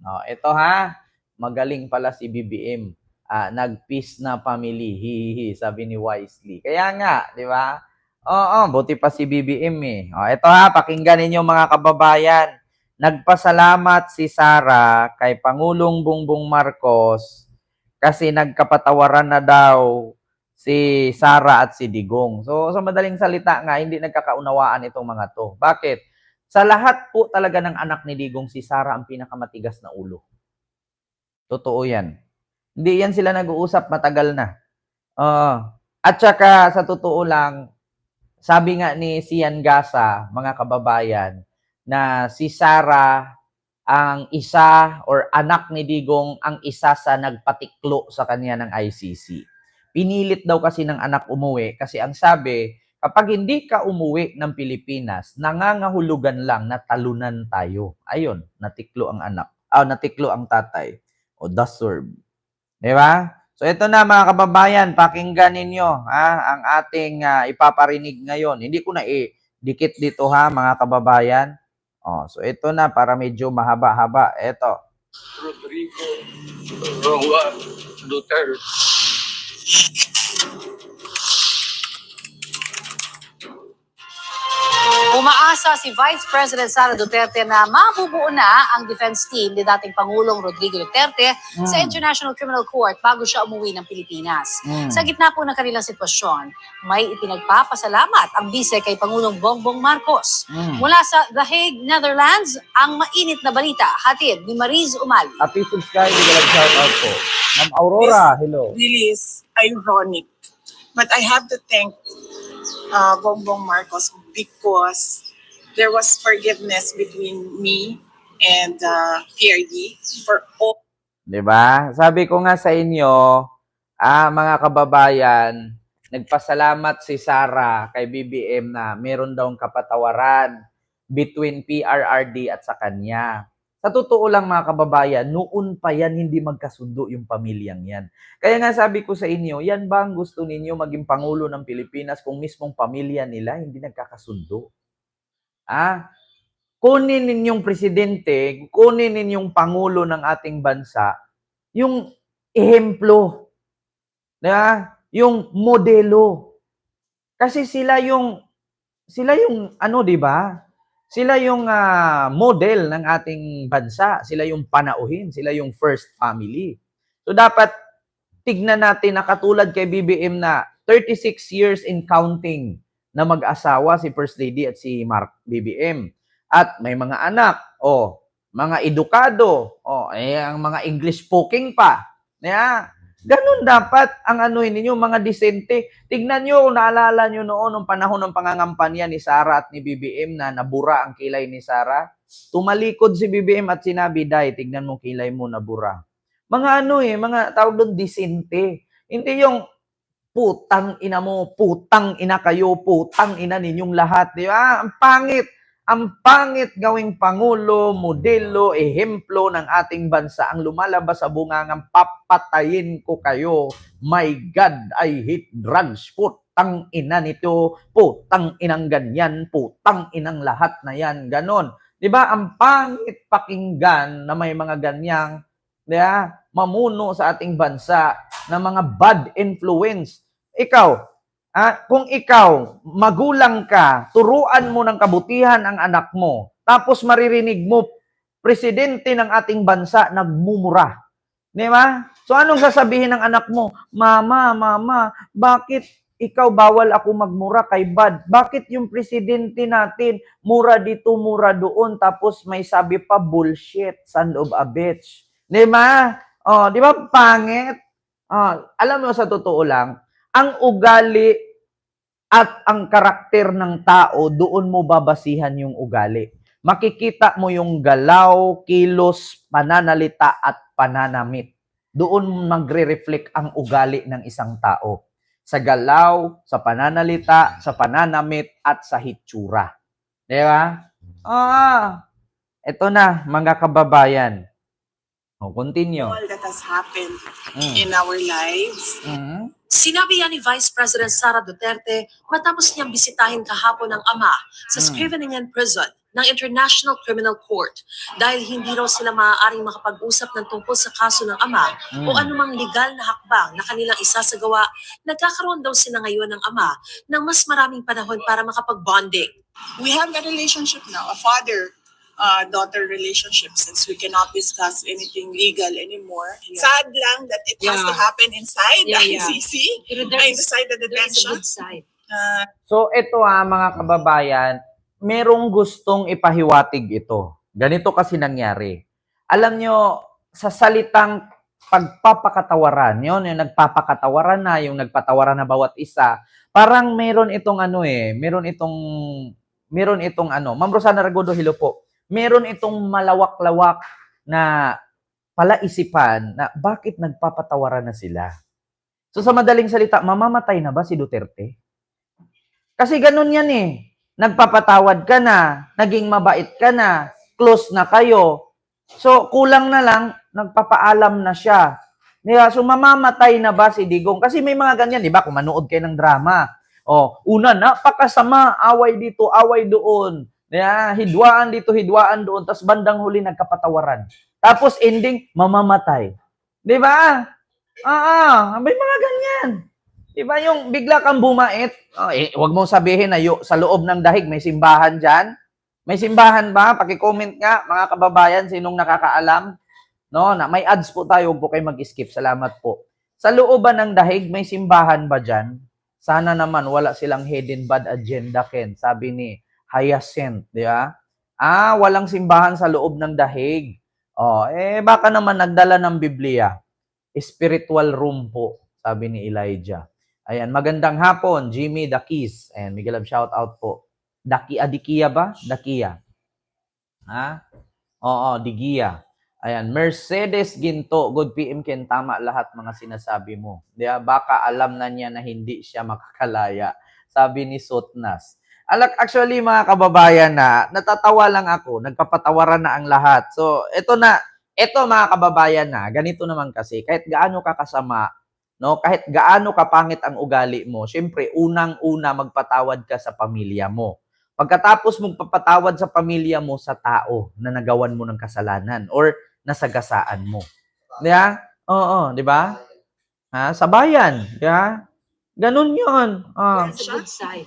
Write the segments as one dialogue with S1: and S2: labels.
S1: Oh, ito ha, magaling pala si BBM. Nag-peace na family, hihihi, sabi ni Wisely. Kaya nga, di ba? Oo, buti pa si BBM eh. Oh, ito ha, pakinggan ninyo mga kababayan. Nagpasalamat si Sara kay Pangulong Bongbong Marcos kasi nagkapatawaran na daw si Sara at si Digong. So, sa madaling salita nga, hindi nagkakaunawaan itong mga to. Bakit? Sa lahat po talaga ng anak ni Digong, si Sara ang pinakamatigas na ulo. Totoo yan. Hindi yan sila nag-uusap matagal na. At saka, sa totoo lang, sabi nga ni Sian Gasa, mga kababayan, na si Sara ang isa or anak ni Digong ang isa sa nagpatiklo sa kanya ng ICC. Pinilit daw kasi ng anak umuwi kasi ang sabi, kapag hindi ka umuwi ng Pilipinas, nangangahulugan lang na talunan tayo. Ayun, natiklo ang anak. Natiklo ang tatay. O deserve. Di ba? So ito na mga kababayan, pakinggan ninyo ang ating ipaparinig ngayon. Hindi ko na dikit dito ha mga kababayan. So ito na para medyo mahaba-haba. Ito.
S2: Rodrigo Roa Duterte.
S3: Umaasa si Vice President Sara Duterte na mabubuo na ang defense team ni dating Pangulong Rodrigo Duterte sa International Criminal Court bago siya umuwi ng Pilipinas. Sa gitna po ng kanilang sitwasyon, may ipinagpapasalamat ang bise kay Pangulong Bongbong Marcos. Mula sa The Hague, Netherlands, ang mainit na balita hatid ni Mariz Umali.
S1: Happy subscribe, shout out po. Ma'am Aurora, hello.
S4: This really is ironic. But I have to thank Bongbong Marcos because there was forgiveness between me and PRD for all.
S1: Diba? Sabi ko nga sa inyo, mga kababayan, nagpasalamat si Sara kay BBM na meron daw kapatawaran between PRRD at sa kanya. Sa totoo lang mga kababayan, noon pa yan hindi magkasundo yung pamilyang yan. Kaya nga sabi ko sa inyo, yan ba ang gusto ninyo maging Pangulo ng Pilipinas kung mismong pamilya nila hindi nagkakasundo? Kunin ninyong presidente, kunin ninyong Pangulo ng ating bansa, yung ehemplo, yung modelo. Kasi sila yung ano, di ba? Sila yung model ng ating bansa. Sila yung panauhin. Sila yung first family. So, dapat tignan natin na katulad kay BBM na 36 years in counting na mag-asawa si First Lady at si BBM. At may mga anak. Mga edukado. Ang mga English speaking pa. Ganun dapat ang anuhin ninyo, mga disente. Tignan nyo, naalala nyo noon, nung panahon ng pangangampanya ni Sara at ni BBM na nabura ang kilay ni Sara. Tumalikod si BBM at sinabi, Day, tignan mo kilay mo nabura. Mga mga tawag doon, disente. Hindi yung putang ina mo, putang ina kayo, putang ina ninyong lahat. Di ba? Ang pangit. Ang pangit gawing Pangulo, modelo, ehemplo ng ating bansa. Ang lumalabas sa bungangang papatayin ko kayo. My God, I hate drugs. Putang ina nito. Putang inang ganyan. Putang inang lahat na yan. Ganon. Diba? Ang pangit pakinggan na may mga ganyang mamuno sa ating bansa na mga bad influence. Ikaw, kung ikaw, magulang ka, turuan mo ng kabutihan ang anak mo, tapos maririnig mo, presidente ng ating bansa, nagmumura. Di ba? So, anong sasabihin ng anak mo? Mama, bakit ikaw bawal ako magmura kay Bad? Bakit yung presidente natin, mura dito, mura doon, tapos may sabi pa, bullshit, son of a bitch. Di ba? Di ba pangit? Alam mo sa totoo lang, ang ugali at ang karakter ng tao, doon mo babasihan yung ugali. Makikita mo yung galaw, kilos, pananalita at pananamit. Doon magre-reflect ang ugali ng isang tao. Sa galaw, sa pananalita, sa pananamit, at sa hitsura. Di ba? Ito na, mga kababayan. Continue.
S4: All that has happened in our lives.
S3: Sinabi yan ni Vice President Sara Duterte matapos niyang bisitahin kahapon ng ama sa Scriveningen Prison
S5: ng International Criminal Court dahil hindi raw sila maaaring makapag-usap ng tungkol sa kaso ng ama o anumang legal na hakbang na kanilang isasagawa. Nagkakaroon daw sila ngayon ng ama ng mas maraming panahon para makapag-bonding.
S4: We have a relationship now, a father-daughter relationship, since we cannot discuss anything legal anymore. Sad lang that it has to happen inside the ICC, inside the detention.
S1: So ito mga kababayan, merong gustong ipahiwatig ito. Ganito kasi nangyari. Alam nyo, sa salitang pagpapakatawaran, yung nagpapakatawaran na, yung nagpatawaran na bawat isa, parang meron itong Ma'am Rosana Ragodo, hello po. Meron itong malawak-lawak na palaisipan na bakit nagpapatawaran na sila. So sa madaling salita, mamamatay na ba si Duterte? Kasi ganun yan Nagpapatawad ka na, naging mabait ka na, close na kayo. So kulang na lang, nagpapaalam na siya. So mamamatay na ba si Digong? Kasi may mga ganyan, di ba? Kung manood kayo ng drama. Una, napakasama, away dito, away doon. Hidwaan dito, hidwaan doon. Tapos bandang huli, nagkapatawaran. Tapos ending, mamamatay. Di ba? May mga ganyan. Di ba yung bigla kang bumait? Huwag mong sabihin na sa loob ng dahig may simbahan dyan. May simbahan ba? Paki-comment nga, mga kababayan, sinong nakakaalam. No, na may ads po tayo, huwag po kayo mag-skip. Salamat po. Sa looban ng dahig, may simbahan ba dyan? Sana naman wala silang hidden bad agenda, Ken. Sabi ni Hyacinth, di ba? Walang simbahan sa loob ng dahig. Baka naman nagdala ng Biblia. Spiritual room po, sabi ni Elijah. Ayan, magandang hapon, Jimmy Dakis. Ayan, Miguel Love, shout out po. Dikia ba? Dakia. Digia. Ayan, Mercedes Ginto, good PM Ken, tama lahat mga sinasabi mo. Diba? Baka alam na niya na hindi siya makakalaya. Sabi ni Sotnas. Actually, mga kababayan natatawa lang ako, nagpapatawaran na ang lahat. So, ito mga kababayan ganito naman kasi, kahit gaano ka kasama, no, kahit gaano kapangit ang ugali mo, syempre, unang-una magpatawad ka sa pamilya mo. Pagkatapos mong papatawad sa pamilya mo sa tao na nagawan mo ng kasalanan or nasagasaan mo. Di ba? Oo, di ba? Sa bayan, di ba? Ganun yun.
S5: That's a good side.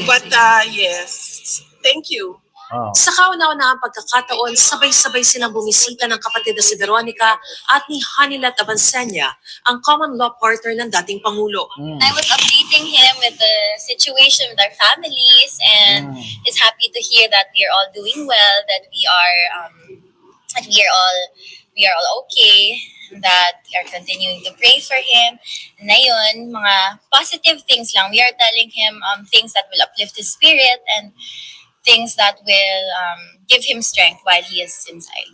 S4: But yes, thank you.
S5: Sa kauna-unahang pagkakataon, sabay-sabay silang bumisita ng kapatid na si Veronica at ni Hanilat Abansenya, ang common law partner ng dating Pangulo.
S6: I was updating him with the situation with our families, and is happy to hear that we are all doing well, that we are all okay, that we are continuing to pray for him. Na yun, mga positive things lang. We are telling him things that will uplift his spirit and things that will give him strength while he is inside.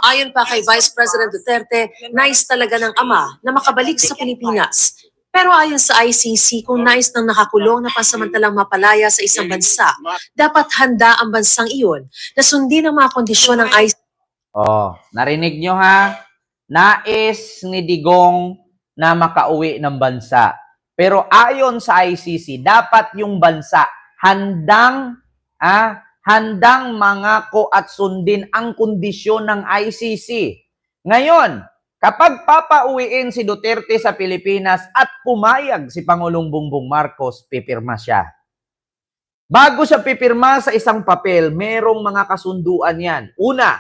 S5: Ayon pa kay Vice President Duterte, nais talaga ng ama na makabalik sa Pilipinas. Pero ayon sa ICC, kung nais ng nakakulong na pansamantalang mapalaya sa isang bansa, dapat handa ang bansang iyon na sundin ang mga kondisyon ng ICC.
S1: Narinig nyo Nais ni Digong na makauwi ng bansa. Pero ayon sa ICC, dapat yung bansa handang mangako at sundin ang kondisyon ng ICC. Ngayon, kapag papauwiin si Duterte sa Pilipinas at pumayag si Pangulong Bongbong Marcos, pipirma siya. Bago siya pipirma sa isang papel, merong mga kasunduan yan. Una,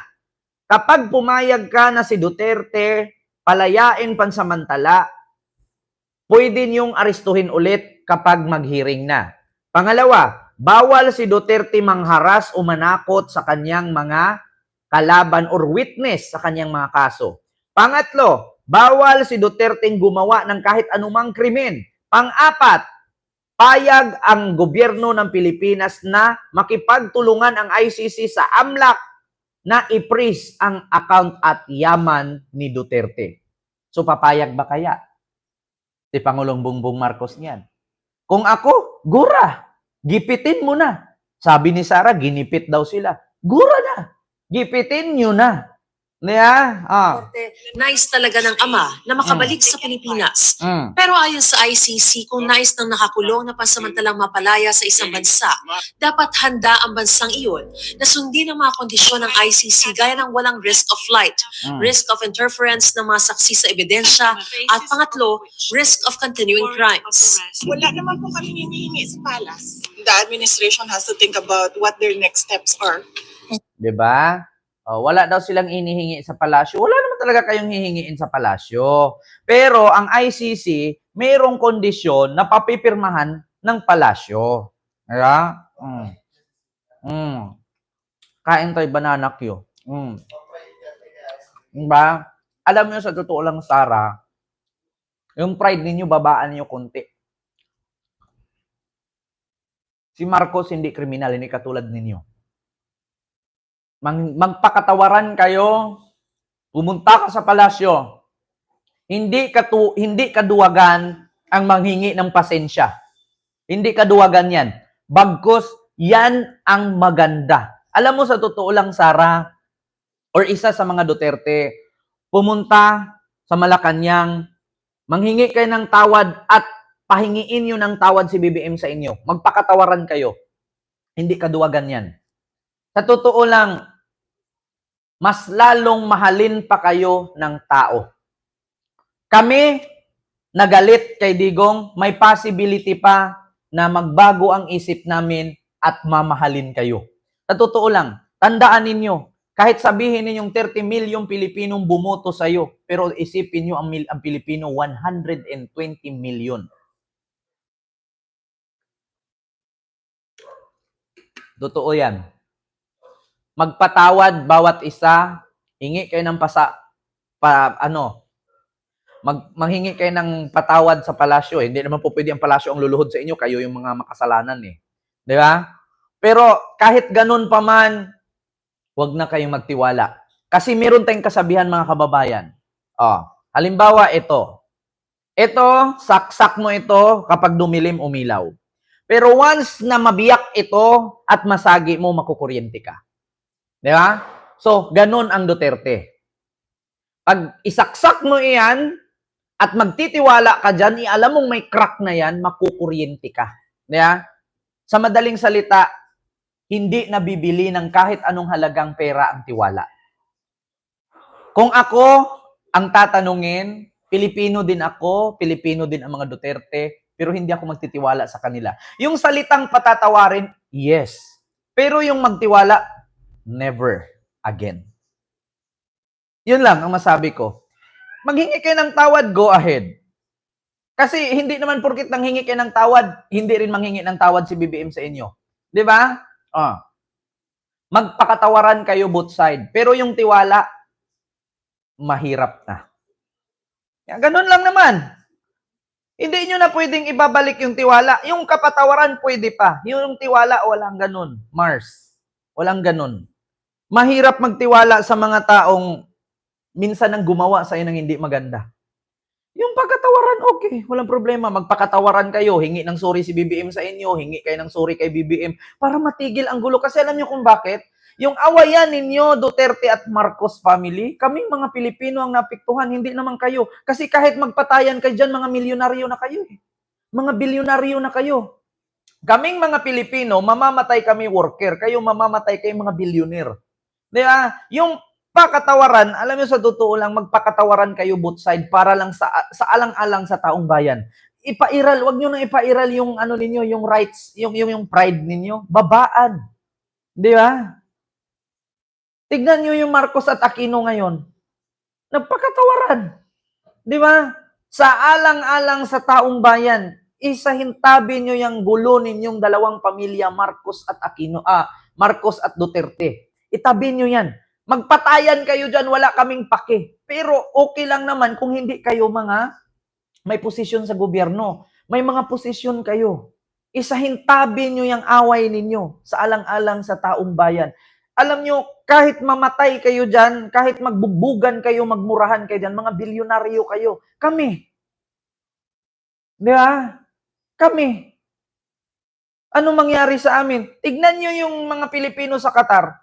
S1: kapag pumayag ka na si Duterte, palayain pansamantala, pwede niyong arestuhin ulit kapag mag-hearing na. Pangalawa, bawal si Duterte mangharas o manakot sa kanyang mga kalaban or witness sa kanyang mga kaso. Pangatlo, bawal si Duterte gumawa ng kahit anumang krimen. Pang-apat, payag ang gobyerno ng Pilipinas na makipagtulungan ang ICC sa AMLAC na i-freeze ang account at yaman ni Duterte. So papayag ba kaya si Pangulong Bongbong Marcos niyan? Kung ako, gura, gipitin mo na. Sabi ni Sarah, ginipit daw sila. Gura na, gipitin nyo na. Niya?
S5: Duterte, nais talaga ng ama na makabalik sa Pilipinas.
S1: Mm.
S5: Pero ayon sa ICC, kung nais ng nakakulong na pansamantalang mapalaya sa isang bansa, dapat handa ang bansang iyon na sundin ang mga kondisyon ng ICC gaya ng walang risk of flight, risk of interference ng mga saksi sa ebidensya, at pangatlo, risk of continuing crimes.
S4: Wala naman po kami hinihingi sa palace. The administration has to think about what their next steps are.
S1: 'Di ba? Wala daw silang inihingi sa palasyo. Wala naman talaga kayong hihingiin sa palasyo. Pero ang ICC, mayroong kondisyon na papipirmahan ng palasyo. Kaya, kain tayo banana Q. Diba? Alam niyo sa totoo lang, Sarah, yung pride ninyo, babaan niyo konti. Si Marcos hindi kriminal, hindi katulad ninyo. Magpakatawaran kayo, pumunta ka sa palasyo. Hindi kaduwagan ang manghingi ng pasensya. Hindi kaduwagan yan. Bagkus, yan ang maganda. Alam mo sa totoo lang, Sarah, or isa sa mga Duterte, pumunta sa Malacanang, manghingi kayo ng tawad at pahingiin nyo ng tawad si BBM sa inyo. Magpakatawaran kayo. Hindi kaduwagan yan. Sa totoo lang, mas lalong mahalin pa kayo ng tao. Kami, nagalit kay Digong, may possibility pa na magbago ang isip namin at mamahalin kayo. Sa totoo lang, tandaan ninyo, kahit sabihin ninyong 30 milyong Pilipinong bumoto sa'yo, pero isipin nyo ang Pilipino, 120 million. Totoo yan. Magpatawad bawat isa, hingi kayo ng manghingi kayo ng patawad sa palasyo. Hindi naman po pwede ang palasyo ang luluhod sa inyo, kayo yung mga makasalanan eh. Di ba? Pero kahit ganun pa man, huwag na kayong magtiwala. Kasi meron tayong kasabihan mga kababayan. Halimbawa ito. Ito, saksak mo ito kapag dumilim umilaw. Pero once na mabiyak ito at masagi mo, makukuryente ka. Di ba? So, ganun ang Duterte. Pag isaksak mo iyan at magtitiwala ka dyan, alam mong may crack na yan, makukuryente ka. Di ba? Sa madaling salita, hindi nabibili ng kahit anong halagang pera ang tiwala. Kung ako ang tatanungin, Pilipino din ako, Pilipino din ang mga Duterte, pero hindi ako magtitiwala sa kanila. Yung salitang patatawarin, yes. Pero yung magtiwala, never again. Yun lang ang masabi ko. Maghingi kayo ng tawad, go ahead. Kasi hindi naman porkit nanghingi kayo ng tawad, hindi rin manghingi ng tawad si BBM sa inyo. Di ba? Magpakatawaran kayo both side. Pero yung tiwala, mahirap na. Ganun lang naman. Hindi nyo na pwedeng ibabalik yung tiwala. Yung kapatawaran, pwede pa. Yung tiwala, walang ganun. Mars. Walang ganun. Mahirap magtiwala sa mga taong minsan nang gumawa sa iyo ng hindi maganda. Yung pagkatawaran, okay. Walang problema. Magpakatawaran kayo. Hingi ng sorry si BBM sa inyo. Hingi kayo ng sorry kay BBM para matigil ang gulo. Kasi alam nyo kung bakit? Yung awayan ninyo, Duterte at Marcos family, kaming mga Pilipino ang napiktuhan, hindi naman kayo. Kasi kahit magpatayan kayo dyan, mga milyonaryo na kayo. Mga bilyonaryo na kayo. Kaming mga Pilipino, mamamatay kami worker. Kayo mamamatay kayo mga billionaire. Diba? Yung pakatawaran, alam niyo sa totoo lang, magpakatawaran kayo both side para lang sa alang-alang sa taong bayan. Ipairal, wag niyo nang ipairal yung ano ninyo, yung rights, yung pride ninyo. Babaan. Di ba? Tignan niyo yung Marcos at Aquino ngayon. Nagpakatawaran. Di ba? Sa alang-alang sa taong bayan, isahintabi niyo yung gulo ninyong dalawang pamilya, Marcos at Aquino, Marcos at Duterte. Itabi niyo yan. Magpatayan kayo dyan, wala kaming pake. Pero okay lang naman kung hindi kayo mga may posisyon sa gobyerno. May mga posisyon kayo. Isahintabi nyo yung away ninyo sa alang-alang sa taong bayan. Alam nyo, kahit mamatay kayo dyan, kahit magbugbugan kayo, magmurahan kayo dyan, mga bilyonaryo kayo. Kami. Di ba? Kami. Ano mangyari sa amin? Tignan nyo yung mga Pilipino sa Qatar.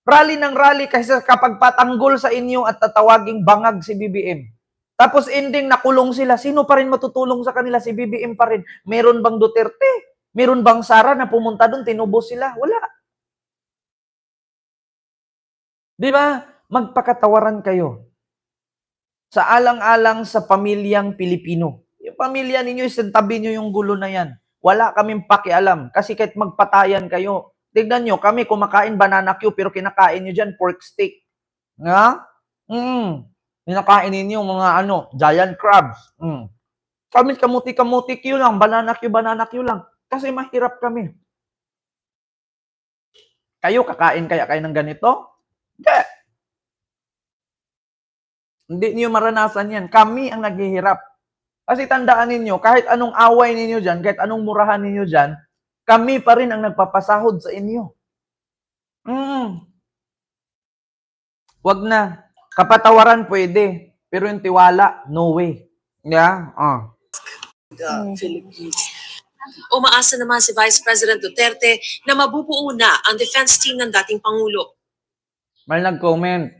S1: Rally ng rally kasi kapag patanggol sa inyo at tatawaging bangag si BBM. Tapos ending nakulong sila. Sino pa rin matutulong sa kanila? Si BBM pa rin. Meron bang Duterte? Meron bang Sara na pumunta doon, tinubos sila? Wala. Di ba? Magpakatawaran kayo. Sa alang-alang sa pamilyang Pilipino. Yung pamilya ninyo, isintabi nyo yung gulo na yan. Wala kaming pakialam. Kasi kahit magpatayan kayo, tignan nyo, kami kumakain banana Q, pero kinakain nyo dyan pork steak. Nga? Kinakain ninyo mga giant crabs. Kami kamuti-kamuti Q lang, banana Q lang. Kasi mahirap kami. Kayo, kakain kaya kayo ng ganito? Hindi. Hindi niyo maranasan yan. Kami ang naghihirap. Kasi tandaan ninyo, kahit anong away ninyo dyan, kahit anong murahan ninyo dyan, kami pa rin ang nagpapasahod sa inyo. Wag na. Kapatawaran pwede. Pero yung tiwala, no way. Yeah?
S4: The Philippines.
S5: Umaasa naman si Vice President Duterte na mabubuo na ang defense team ng dating Pangulo.
S1: May nag-comment,